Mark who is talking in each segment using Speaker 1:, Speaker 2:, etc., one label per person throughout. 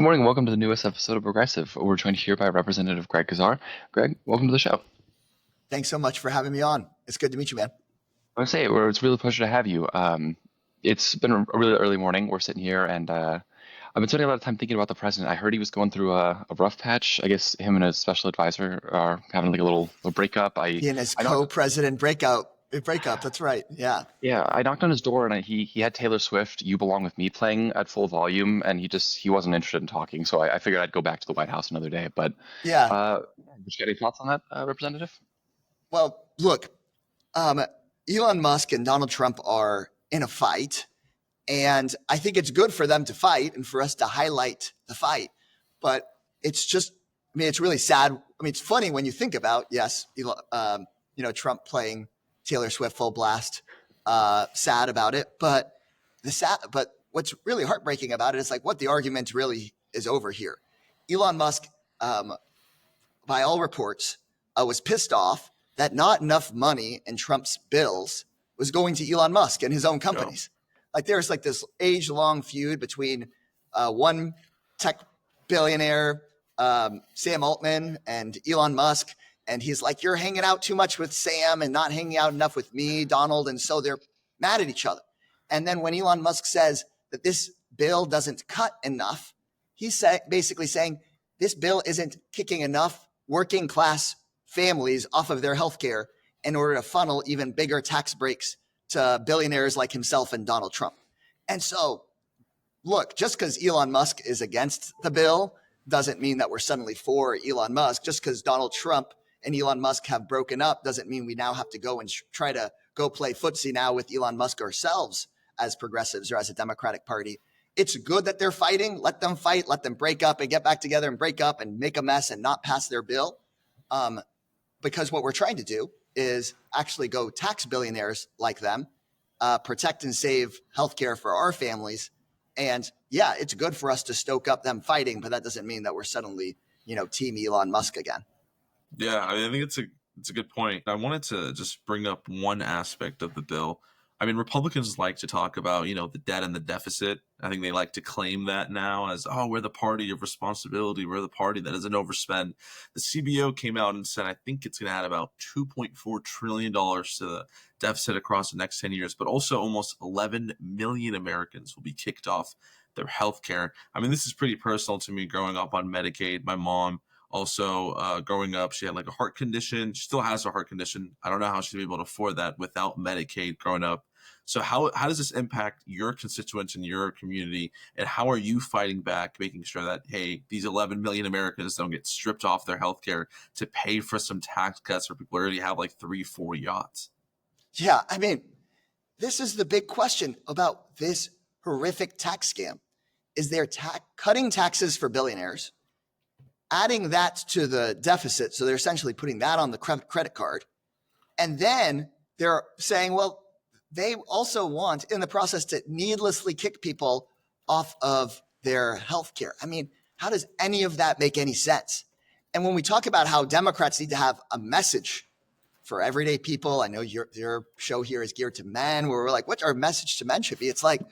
Speaker 1: Good morning. Welcome to the newest episode of Brogressive. We're joined here by Representative Greg Casar. Greg, welcome to the show.
Speaker 2: Thanks so much for having me on. It's good to meet you, man.
Speaker 1: I want to say it's really a pleasure to have you. It's been a really early morning. We're sitting here, and I've been spending a lot of time thinking about the president. I heard he was going through a rough patch. I guess him and his special advisor are having like a little breakup.
Speaker 2: He and his co-president breakup. That's right. Yeah.
Speaker 1: Yeah, I knocked on his door, and he had Taylor Swift, "You Belong with Me" playing at full volume, and he wasn't interested in talking. So I figured I'd go back to the White House another day. But
Speaker 2: Yeah.
Speaker 1: would you got any thoughts on that, Representative?
Speaker 2: Well, look, Elon Musk and Donald Trump are in a fight, and I think it's good for them to fight and for us to highlight the fight. But it's just, it's really sad. It's funny when you think about, yes, Trump playing Taylor Swift full blast, sad about it. But what's really heartbreaking about it is like what the argument really is over here. Elon Musk, by all reports, was pissed off that not enough money in Trump's bills was going to Elon Musk and his own companies. Yeah. Like there's like this age-long feud between one tech billionaire, Sam Altman, and Elon Musk. And he's like, you're hanging out too much with Sam and not hanging out enough with me, Donald. And so they're mad at each other. And then when Elon Musk says that this bill doesn't cut enough, he's basically saying this bill isn't kicking enough working class families off of their health care in order to funnel even bigger tax breaks to billionaires like himself and Donald Trump. And so, look, just because Elon Musk is against the bill doesn't mean that we're suddenly for Elon Musk. Just because Donald Trump and Elon Musk have broken up doesn't mean we now have to go and try to go play footsie now with Elon Musk ourselves as progressives or as a Democratic Party. It's good that they're fighting. Let them fight. Let them break up and get back together and break up and make a mess and not pass their bill. Because what we're trying to do is actually go tax billionaires like them, protect and save healthcare for our families. And yeah, it's good for us to stoke up them fighting, but that doesn't mean that we're suddenly, team Elon Musk again.
Speaker 3: Yeah, I think it's a good point. I wanted to just bring up one aspect of the bill. Republicans like to talk about, the debt and the deficit. I think they like to claim that now as, we're the party of responsibility. We're the party that doesn't overspend. The CBO came out and said, I think it's going to add about $2.4 trillion to the deficit across the next 10 years, but also almost 11 million Americans will be kicked off their health care. This is pretty personal to me growing up on Medicaid. My mom also, growing up, she had like a heart condition. She still has a heart condition. I don't know how she'd be able to afford that without Medicaid growing up. So how does this impact your constituents in your community? And how are you fighting back, making sure that, hey, these 11 million Americans don't get stripped off their health care to pay for some tax cuts for people who already have like 3-4 yachts?
Speaker 2: Yeah, this is the big question about this horrific tax scam. Is they're cutting taxes for billionaires, adding that to the deficit. So they're essentially putting that on the credit card. And then they're saying, well, they also want in the process to needlessly kick people off of their health care. How does any of that make any sense? And when we talk about how Democrats need to have a message for everyday people, I know your show here is geared to men, where we're like, what our message to men should be? It's like,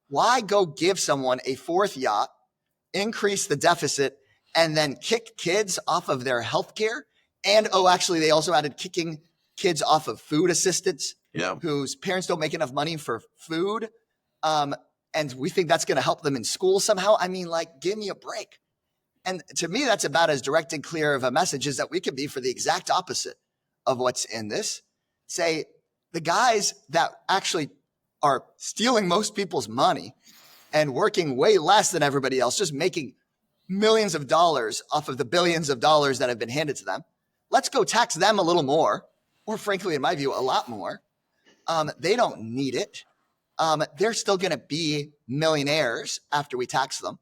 Speaker 2: why go give someone a fourth yacht, increase the deficit, and then kick kids off of their health care? And, actually, they also added kicking kids off of food assistance, whose parents don't make enough money for food. And we think that's going to help them in school somehow. Give me a break. And to me, that's about as direct and clear of a message as that we could be for the exact opposite of what's in this. Say the guys that actually are stealing most people's money and working way less than everybody else, just making millions of dollars off of the billions of dollars that have been handed to them. Let's go tax them a little more, or frankly, in my view, a lot more. They don't need it. They're still going to be millionaires after we tax them,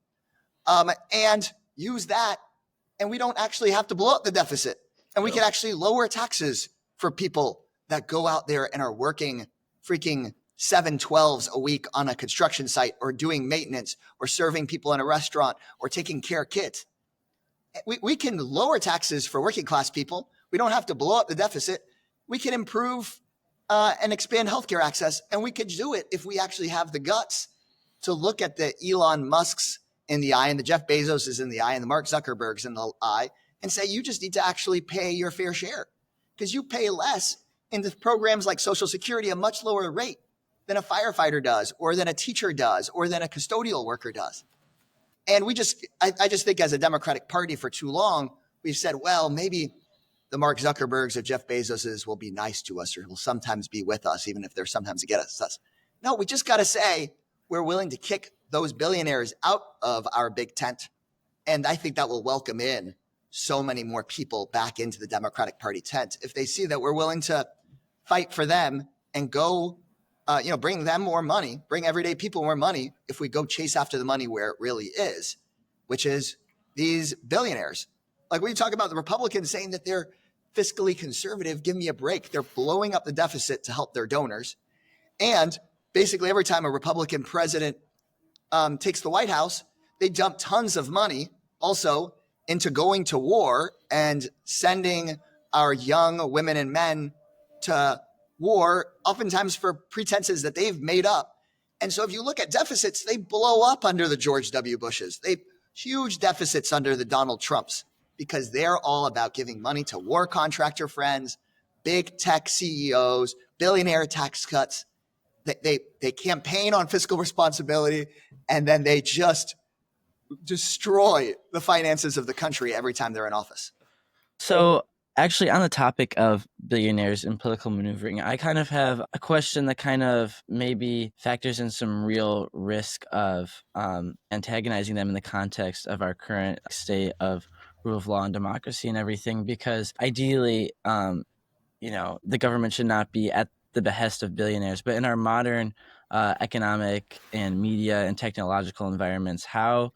Speaker 2: and use that. And we don't actually have to blow up the deficit, and we can actually lower taxes for people that go out there and are working freaking 7/12s a week on a construction site, or doing maintenance, or serving people in a restaurant, or taking care of kids. We can lower taxes for working class people. We don't have to blow up the deficit. We can improve and expand healthcare access. And we could do it if we actually have the guts to look at the Elon Musks in the eye, and the Jeff Bezos is in the eye, and the Mark Zuckerberg's in the eye, and say, you just need to actually pay your fair share, because you pay less in the programs like Social Security, a much lower rate than a firefighter does, or than a teacher does, or than a custodial worker does. And I just think as a Democratic Party for too long, we've said, well, maybe the Mark Zuckerbergs or Jeff Bezoses will be nice to us, or will sometimes be with us, even if they're sometimes against us. No, we just got to say we're willing to kick those billionaires out of our big tent. And I think that will welcome in so many more people back into the Democratic Party tent if they see that we're willing to fight for them and go, bring them more money, bring everyday people more money if we go chase after the money where it really is, which is these billionaires. Like when you talk about the Republicans saying that they're fiscally conservative, give me a break. They're blowing up the deficit to help their donors. And basically every time a Republican president takes the White House, they dump tons of money also into going to war and sending our young women and men to war, oftentimes for pretenses that they've made up. And so if you look at deficits, they blow up under the George W. Bushes. They huge deficits under the Donald Trumps, because they're all about giving money to war contractor friends, big tech CEOs, billionaire tax cuts. They campaign on fiscal responsibility, and then they just destroy the finances of the country every time they're in office.
Speaker 4: So actually, on the topic of billionaires and political maneuvering, I kind of have a question that kind of maybe factors in some real risk of antagonizing them in the context of our current state of rule of law and democracy and everything, because ideally, the government should not be at the behest of billionaires. But in our modern economic and media and technological environments, how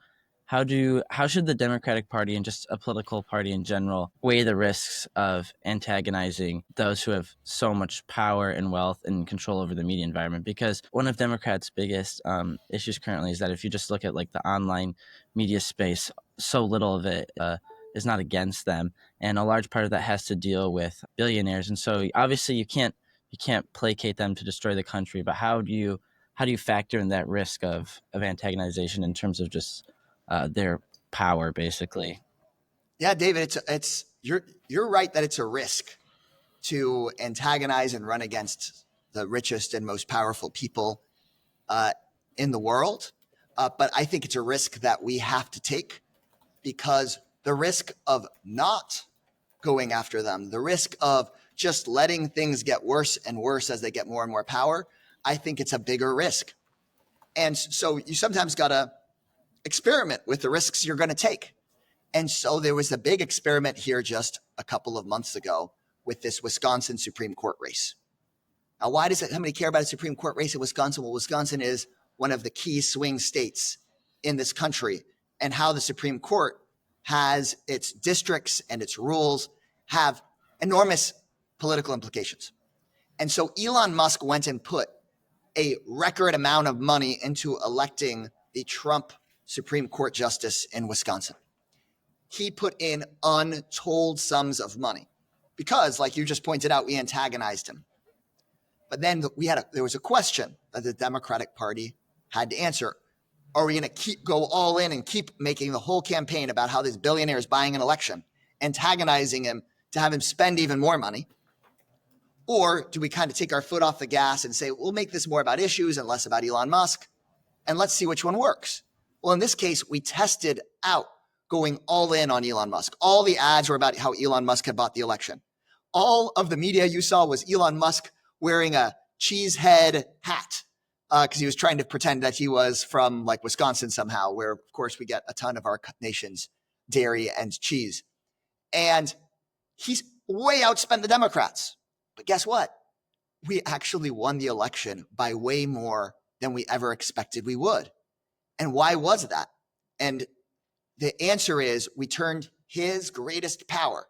Speaker 4: should the Democratic Party and just a political party in general weigh the risks of antagonizing those who have so much power and wealth and control over the media environment? Because one of Democrats' biggest issues currently is that if you just look at like the online media space, so little of it is not against them, and a large part of that has to deal with billionaires. And so obviously you can't placate them to destroy the country, but how do you factor in that risk of antagonization in terms of just their power, basically?
Speaker 2: Yeah, David, you're right that it's a risk to antagonize and run against the richest and most powerful people in the world. But I think it's a risk that we have to take, because the risk of not going after them, the risk of just letting things get worse and worse as they get more and more power, I think it's a bigger risk. And so you sometimes got to experiment with the risks you're going to take. And so there was a big experiment here just a couple of months ago with this Wisconsin Supreme Court race. Now, why does somebody care about a Supreme Court race in Wisconsin? Well, Wisconsin is one of the key swing states in this country, and how the Supreme Court has its districts and its rules have enormous political implications. And so Elon Musk went and put a record amount of money into electing the Trump Supreme Court justice in Wisconsin. He put in untold sums of money because, like you just pointed out, we antagonized him. But then there was a question that the Democratic Party had to answer. Are we going to go all in and keep making the whole campaign about how this billionaire is buying an election, antagonizing him to have him spend even more money? Or do we kind of take our foot off the gas and say, we'll make this more about issues and less about Elon Musk, and let's see which one works? Well, in this case, we tested out going all in on Elon Musk. All the ads were about how Elon Musk had bought the election. All of the media you saw was Elon Musk wearing a cheese head hat because he was trying to pretend that he was from like Wisconsin somehow, where, of course, we get a ton of our nation's dairy and cheese. And he's way outspent the Democrats. But guess what? We actually won the election by way more than we ever expected we would. And why was that? And the answer is we turned his greatest power,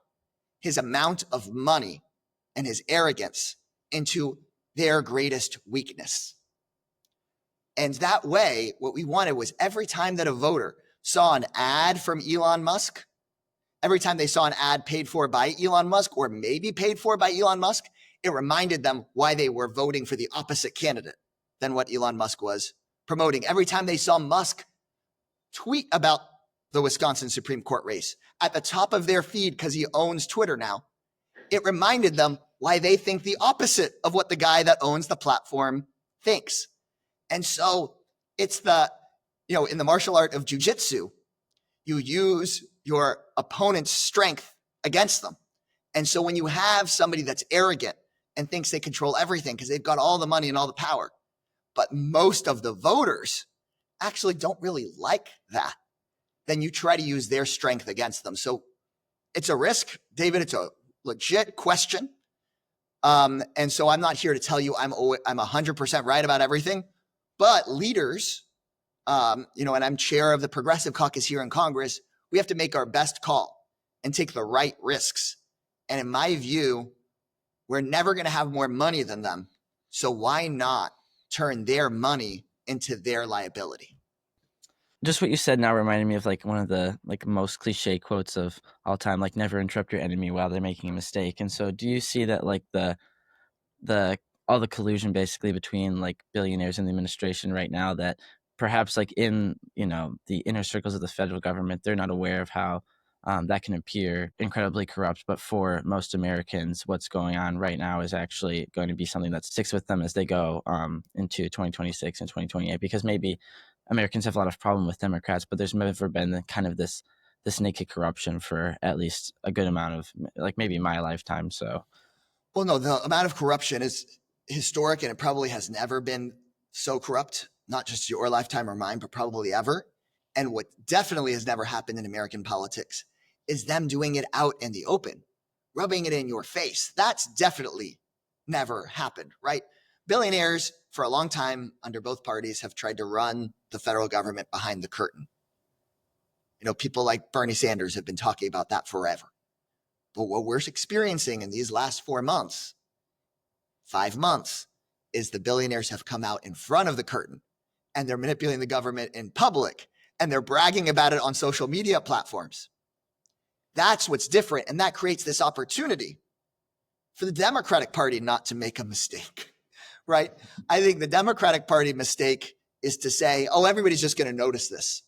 Speaker 2: his amount of money, and his arrogance into their greatest weakness. And that way, what we wanted was every time that a voter saw an ad from Elon Musk, every time they saw an ad paid for by Elon Musk or maybe paid for by Elon Musk, it reminded them why they were voting for the opposite candidate than what Elon Musk was promoting. Every time they saw Musk tweet about the Wisconsin Supreme Court race at the top of their feed because he owns Twitter now, it reminded them why they think the opposite of what the guy that owns the platform thinks. And so it's in the martial art of jujitsu, you use your opponent's strength against them. And so when you have somebody that's arrogant and thinks they control everything because they've got all the money and all the power, but most of the voters actually don't really like that, then you try to use their strength against them. So it's a risk, David. It's a legit question. And so I'm not here to tell you I'm 100% right about everything, but leaders, and I'm chair of the Progressive Caucus here in Congress, we have to make our best call and take the right risks. And in my view, we're never going to have more money than them. So why not turn their money into their liability?
Speaker 4: Just what you said now reminded me of like one of the like most cliche quotes of all time, like never interrupt your enemy while they're making a mistake. And so do you see that like the all the collusion basically between like billionaires and the administration right now, that perhaps like in the inner circles of the federal government, they're not aware of how that can appear incredibly corrupt, but for most Americans, what's going on right now is actually going to be something that sticks with them as they go into 2026 and 2028, because maybe Americans have a lot of problem with Democrats, but there's never been kind of this naked corruption for at least a good amount of like maybe my lifetime. So,
Speaker 2: well, no, the amount of corruption is historic, and it probably has never been so corrupt, not just your lifetime or mine, but probably ever. And what definitely has never happened in American politics is them doing it out in the open, rubbing it in your face. That's definitely never happened, right? Billionaires for a long time under both parties have tried to run the federal government behind the curtain. People like Bernie Sanders have been talking about that forever. But what we're experiencing in these last 4 months, 5 months, is the billionaires have come out in front of the curtain and they're manipulating the government in public and they're bragging about it on social media platforms. That's what's different. And that creates this opportunity for the Democratic Party not to make a mistake, right? I think the Democratic Party mistake is to say, oh, everybody's just going to notice this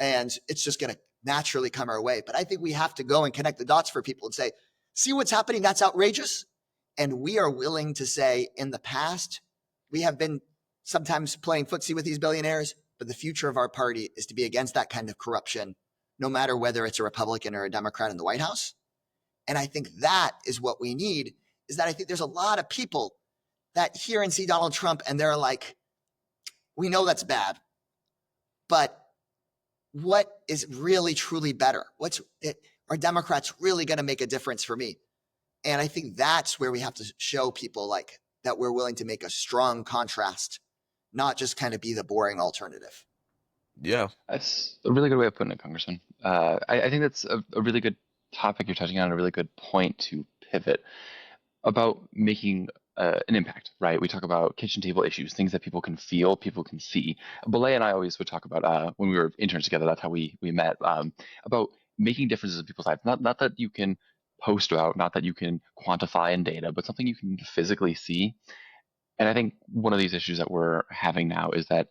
Speaker 2: and it's just going to naturally come our way. But I think we have to go and connect the dots for people and say, see what's happening? That's outrageous. And we are willing to say, in the past, we have been sometimes playing footsie with these billionaires, but the future of our party is to be against that kind of corruption, no matter whether it's a Republican or a Democrat in the White House. And I think that is what we need, is that I think there's a lot of people that hear and see Donald Trump and they're like, we know that's bad, but what is really, truly better? Are Democrats really going to make a difference for me? And I think that's where we have to show people like that we're willing to make a strong contrast, not just kind of be the boring alternative.
Speaker 3: Yeah.
Speaker 1: That's a really good way of putting it, Congressman. I think that's a really good topic you're touching on, a really good point to pivot about making an impact, right? We talk about kitchen table issues, things that people can feel, people can see. Beleh and I always would talk about when we were interns together, that's how we met, about making differences in people's lives. Not that you can post about, not that you can quantify in data, but something you can physically see. And I think one of these issues that we're having now is that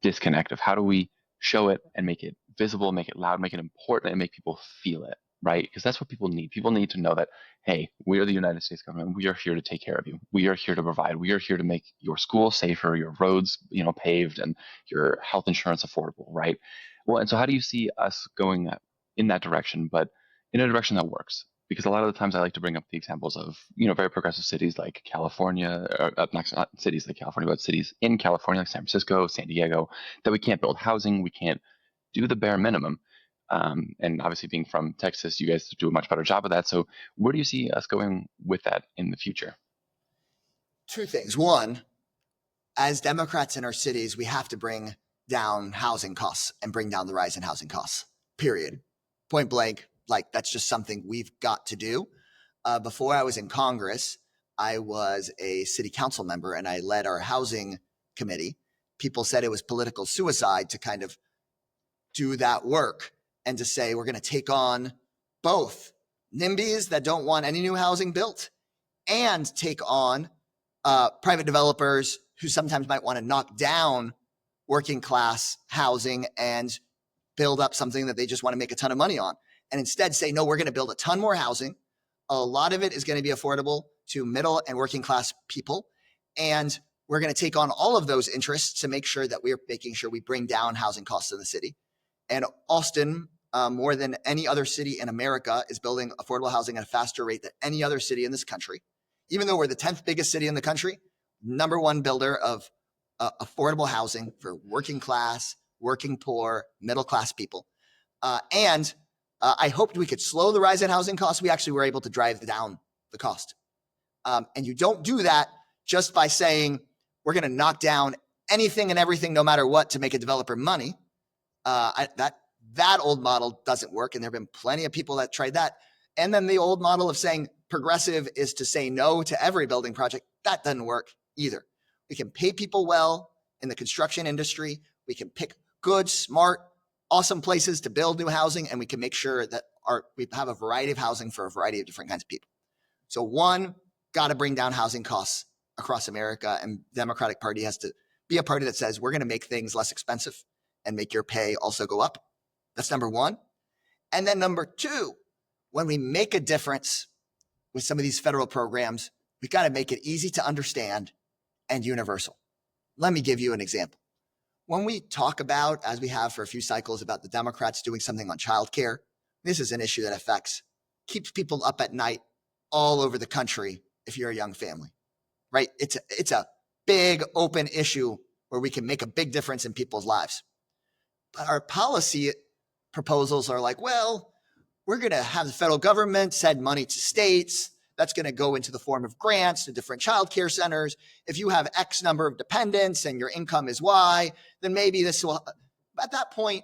Speaker 1: disconnect of how do we show it and make it visible, make it loud, make it important, and make people feel it, right? Because that's what people need. People need to know that, hey, we are the United States government. We are here to take care of you. We are here to provide. We are here to make your school safer, your roads, paved, and your health insurance affordable, right? Well, and so how do you see us going in that direction, but in a direction that works? Because a lot of the times I like to bring up the examples of, very progressive cities like California, or not cities like California, but cities in California like San Francisco, San Diego, that we can't build housing, we can't do the bare minimum. And obviously being from Texas, you guys do a much better job of that. So where do you see us going with that in the future?
Speaker 2: Two things. One, as Democrats in our cities, we have to bring down housing costs and bring down the rise in housing costs, period. Point blank. Like, that's just something we've got to do. Before I was in Congress, I was a city council member and I led our housing committee. People said it was political suicide to kind of do that work and to say we're going to take on both NIMBYs that don't want any new housing built and take on private developers who sometimes might want to knock down working class housing and build up something that they just want to make a ton of money on, and instead say, no, we're going to build a ton more housing. A lot of it is going to be affordable to middle and working class people. And we're going to take on all of those interests to make sure that we're making sure we bring down housing costs in the city. And Austin, more than any other city in America, is building affordable housing at a faster rate than any other city in this country. Even though we're the 10th biggest city in the country, number one builder of affordable housing for working class, working poor, middle class people. I hoped we could slow the rise in housing costs. We actually were able to drive down the cost. And you don't do that just by saying we're going to knock down anything and everything, no matter what, to make a developer money. That old model doesn't work. And there have been plenty of people that tried that. And then the old model of saying progressive is to say no to every building project. That doesn't work either. We can pay people well in the construction industry. We can pick good, smart, awesome places to build new housing, and we can make sure that we have a variety of housing for a variety of different kinds of people. So one, got to bring down housing costs across America, and the Democratic Party has to be a party that says we're going to make things less expensive and make your pay also go up. That's number one. And then number two, when we make a difference with some of these federal programs, we've got to make it easy to understand and universal. Let me give you an example. When we talk about, as we have for a few cycles, about the Democrats doing something on childcare, this is an issue that keeps people up at night all over the country if you're a young family, right? It's a big open issue where we can make a big difference in people's lives. But our policy proposals are like, well, we're going to have the federal government send money to states. That's going to go into the form of grants to different child care centers. If you have X number of dependents and your income is Y, then maybe this will. At that point,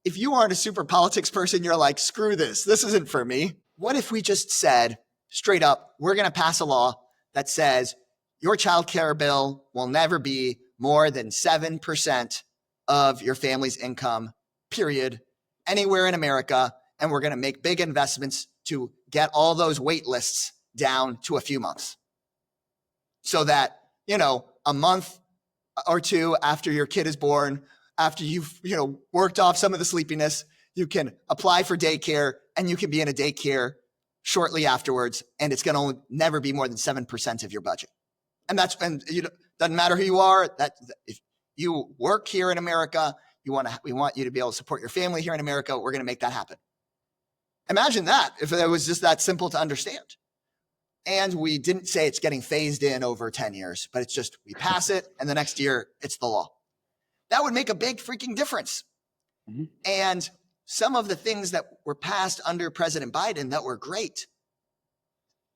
Speaker 2: if you aren't a super politics person, you're like, screw this. This isn't for me. What if we just said straight up, we're going to pass a law that says your child care bill will never be more than 7% of your family's income, period, anywhere in America. And we're going to make big investments to get all those wait lists down to a few months so that, a month or two after your kid is born, after you've, worked off some of the sleepiness, you can apply for daycare and you can be in a daycare shortly afterwards. And it's going to never be more than 7% of your budget. And doesn't matter who you are, that if you work here in America, we want you to be able to support your family here in America. We're going to make that happen. Imagine that if it was just that simple to understand. And we didn't say it's getting phased in over 10 years, but it's just we pass it and the next year it's the law. That would make a big freaking difference. Mm-hmm. And some of the things that were passed under President Biden that were great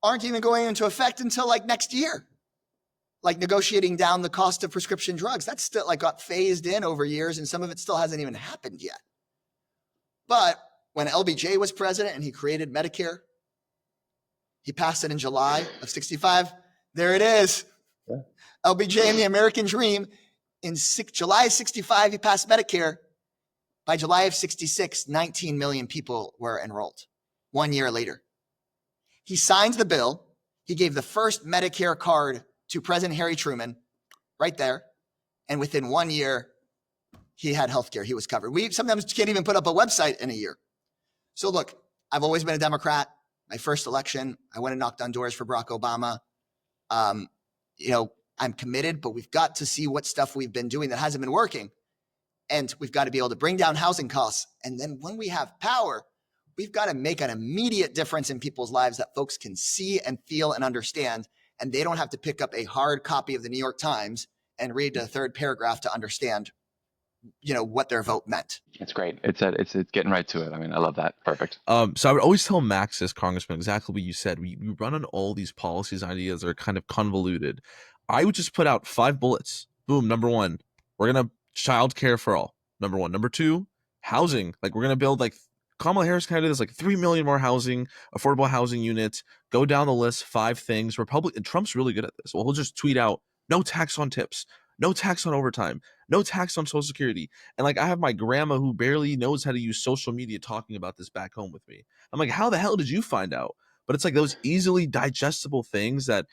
Speaker 2: aren't even going into effect until like next year. Like negotiating down the cost of prescription drugs. That's still got phased in over years and some of it still hasn't even happened yet. But when LBJ was president and he created Medicare, he passed it in July of 65. There it is. Yeah. LBJ and the American dream. In July of 65, he passed Medicare. By July of 66, 19 million people were enrolled 1 year later. He signed the bill. He gave the first Medicare card to President Harry Truman right there. And within 1 year, he had healthcare. He was covered. We sometimes can't even put up a website in a year. So look, I've always been a Democrat. My first election, I went and knocked on doors for Barack Obama. I'm committed, but we've got to see what stuff we've been doing that hasn't been working. And we've got to be able to bring down housing costs. And then when we have power, we've got to make an immediate difference in people's lives that folks can see and feel and understand. And they don't have to pick up a hard copy of the New York Times and read the third paragraph to understand what their vote meant.
Speaker 1: It's great. It's getting right to it. I mean, I love that. Perfect.
Speaker 3: So I would always tell Max, as Congressman, exactly what you said. We run on all these policies, ideas that are kind of convoluted. I would just put out 5 bullets. Boom. Number 1, we're going to child care for all. Number 1. Number 2, housing. We're going to build Kamala Harris kind of does 3 million more affordable housing units. Go down the list, 5 things. Trump's really good at this. Well, he'll just tweet out, no tax on tips, no tax on overtime, no tax on Social Security. And I have my grandma who barely knows how to use social media talking about this back home with me. I'm like, how the hell did you find out? But it's those easily digestible things that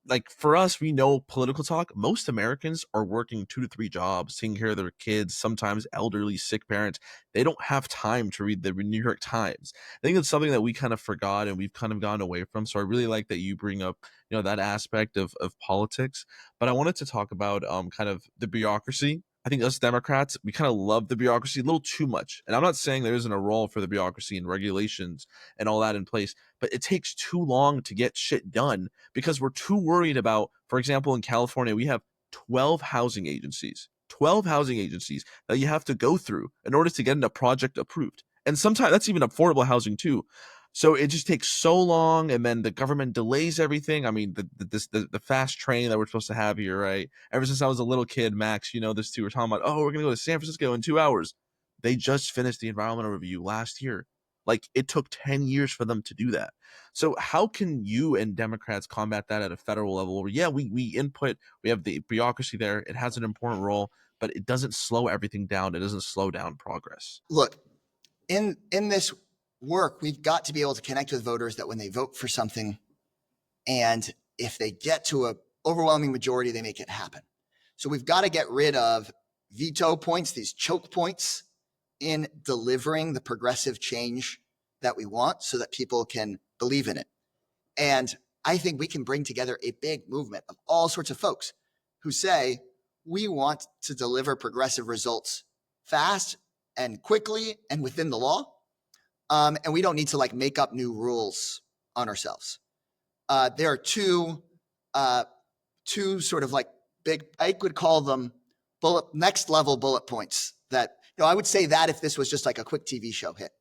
Speaker 3: like for us, we know political talk. Most Americans are working 2 to 3 jobs, taking care of their kids, sometimes elderly, sick parents. They don't have time to read the New York Times. I think it's something that we kind of forgot and we've kind of gone away from. So I really like that you bring up, that aspect of politics. But I wanted to talk about kind of the bureaucracy. I think us Democrats, we kind of love the bureaucracy a little too much. And I'm not saying there isn't a role for the bureaucracy and regulations and all that in place, but it takes too long to get shit done because we're too worried about, for example, in California, we have 12 housing agencies, 12 housing agencies that you have to go through in order to get a project approved. And sometimes that's even affordable housing too. So it just takes so long, and then the government delays everything. I mean, the fast train that we're supposed to have here, right? Ever since I was a little kid, Max, this too. We're talking about, oh, we're gonna go to San Francisco in 2 hours. They just finished the environmental review last year. Like it took 10 years for them to do that. So how can you and Democrats combat that at a federal level? Where, yeah, we input, we have the bureaucracy there. It has an important role, but it doesn't slow everything down. It doesn't slow down progress.
Speaker 2: Look, in this work, we've got to be able to connect with voters that when they vote for something, and if they get to an overwhelming majority, they make it happen. So we've got to get rid of veto points, these choke points in delivering the progressive change that we want so that people can believe in it. And I think we can bring together a big movement of all sorts of folks who say, we want to deliver progressive results fast and quickly and within the law. And we don't need to make up new rules on ourselves. There are two sort of big, I would call them next level bullet points that, I would say that if this was just a quick TV show hit,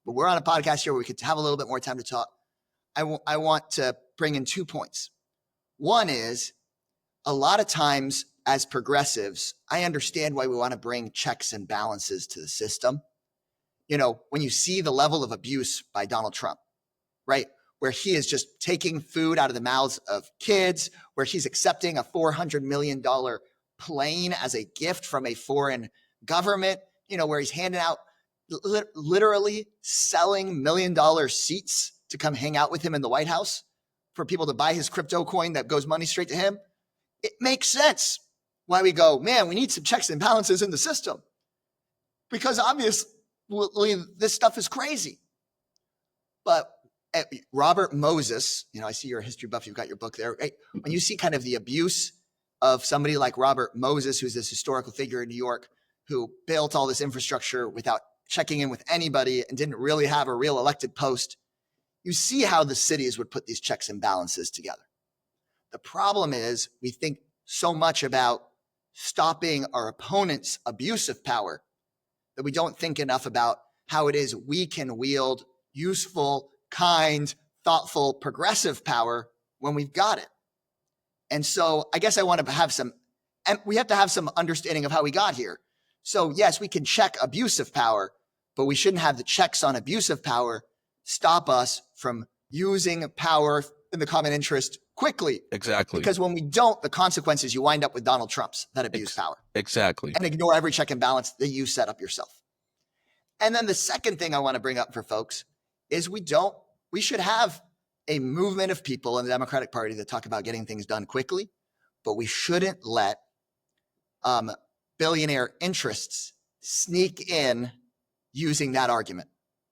Speaker 2: but we're on a podcast here where we could have a little bit more time to talk. I want to bring in 2 points. One is, a lot of times as progressives, I understand why we want to bring checks and balances to the system. When you see the level of abuse by Donald Trump, right? Where he is just taking food out of the mouths of kids, where he's accepting a $400 million plane as a gift from a foreign government, where he's handing out, literally selling $1 million seats to come hang out with him in the White House for people to buy his crypto coin that goes money straight to him. It makes sense why we go, man, we need some checks and balances in the system. Because obviously this stuff is crazy. But Robert Moses, I see you're a history buff, you've got your book there, right? When you see kind of the abuse of somebody like Robert Moses, who's this historical figure in New York, who built all this infrastructure without checking in with anybody and didn't really have a real elected post, you see how the cities would put these checks and balances together. The problem is we think so much about stopping our opponent's abuse of power that we don't think enough about how it is we can wield useful, kind, thoughtful, progressive power when we've got it. And so I guess I want to have we have to have some understanding of how we got here. So yes, we can check abuse of power, but we shouldn't have the checks on abuse of power stop us from using power in the common interest quickly.
Speaker 3: Exactly.
Speaker 2: Because when we don't, the consequences, you wind up with Donald Trump's that abuse power.
Speaker 3: Exactly.
Speaker 2: And ignore every check and balance that you set up yourself. And then the second thing I want to bring up for folks is we should have a movement of people in the Democratic Party that talk about getting things done quickly, but we shouldn't let billionaire interests sneak in using that argument,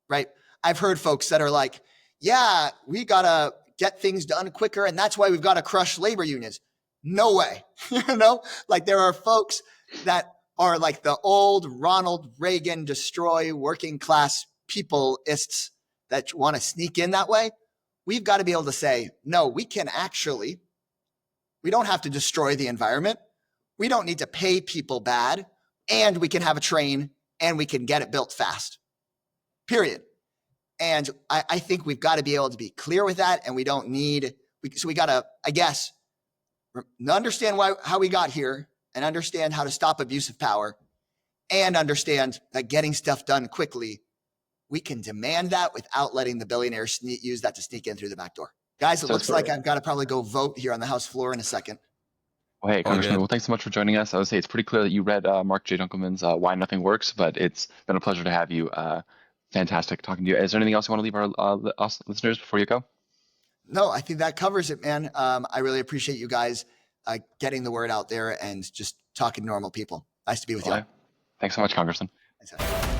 Speaker 2: right? I've heard folks that are like, yeah, we got to get things done quicker, and that's why we've got to crush labor unions. No way. There are folks that are like the old Ronald Reagan destroy working class peopleists that want to sneak in that way. We've got to be able to say, no, we don't have to destroy the environment. We don't need to pay people bad, and we can have a train and we can get it built fast, period. And I think we've got to be able to be clear with that. And we got to, I guess, understand how we got here and understand how to stop abuse of power and understand that getting stuff done quickly, we can demand that without letting the billionaires use that to sneak in through the back door. Guys, it looks like I've got to probably go vote here on the House floor in a second.
Speaker 1: Well, hey, Congressman, well, thanks so much for joining us. I would say it's pretty clear that you read Mark J. Dunkelman's Why Nothing Works, but it's been a pleasure to have you. Fantastic talking to you. Is there anything else you want to leave our listeners before you go?
Speaker 2: No, I think that covers it, man. I really appreciate you guys getting the word out there and just talking to normal people. Nice to be with you.
Speaker 1: Thanks so much, Congressman.
Speaker 2: Thanks.